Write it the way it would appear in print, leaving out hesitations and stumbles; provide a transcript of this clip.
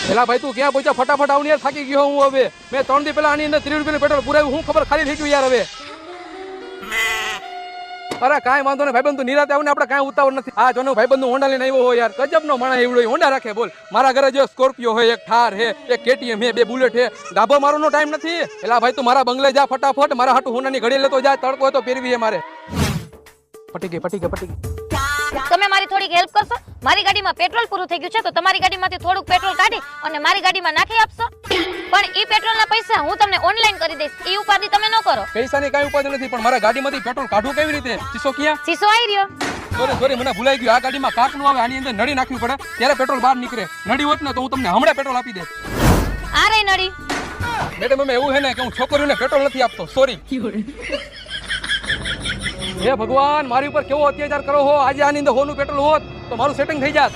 પેલા ભાઈ તું ક્યાં પહોંચ્યા? ફટાફટ આવ ને યાર, થાકી ગયો હું હવે. મેં 3 દી પહેલા આની અંદર 30 રૂપિયાનું પેટ્રોલ પુરાવ્યું, હું ખબર ખાલી થઈ ગયું યાર હવે. અરે કાંઈ વાંધો નહીં ભાઈબંધ, તું નિરાતે આવ ને, આપણે કાંઈ ઉતાવળ નથી. આ જોનો ભાઈબંધ નું હોન્ડા લઈને આવ્યો હોય યાર, ગજબનો માણસ એવડો હોન્ડા રાખે બોલ. મારા ઘરે જો સ્કોર્પિયો હોય, એક થાર હે, એક કેટીએમ હે, 2 બુલેટ હે. ડાબો મારવાનો ટાઈમ નથી. એલા ભાઈ તું મારા બંગલે જા ફટાફટ, મારા હાટુ હોન્ડાની ઘડી લેતો જા, તડકો હોય તો પહેરવી હે મારે. પટી ગઈ. તમે મારી થોડીક હેલ્પ કરશો? મારી ગાડીમાં પેટ્રોલ પૂરું થઈ ગયું છે, તો તમારી ગાડીમાંથી થોડુંક પેટ્રોલ કાઢી અને મારી ગાડીમાં નાખી આપશો? પણ ઈ પેટ્રોલના પૈસા હું તમને ઓનલાઈન કરી દઈશ, ઈ ઉપાધિ તમે ન કરો. પૈસાની કાંઈ ઉપાધિ નથી, પણ મારા ગાડીમાંથી પેટ્રોલ કાઢવું કેવી રીતે? શીશો ક્યાં? શીશો આવી રહ્યો. સોરી મને ભૂલાઈ ગયું. આ ગાડીમાં કાક નું આવે, આની અંદર નળી નાખવી પડે ત્યારે પેટ્રોલ બહાર નીકળે. નળી હોત ને તો હું તમને હમણાં પેટ્રોલ આપી દે. આ રહી નળી. મેડમ અમે એવું હે ને કે હું છોકરીઓને પેટ્રોલ નથી આપતો, સોરી. હે ભગવાન, મારી ઉપર કેવો અત્યાચાર કરો હો. આજે આની અંદર હોનું પેટ્રોલ હોત તો મારું સેટિંગ થઈ જાત.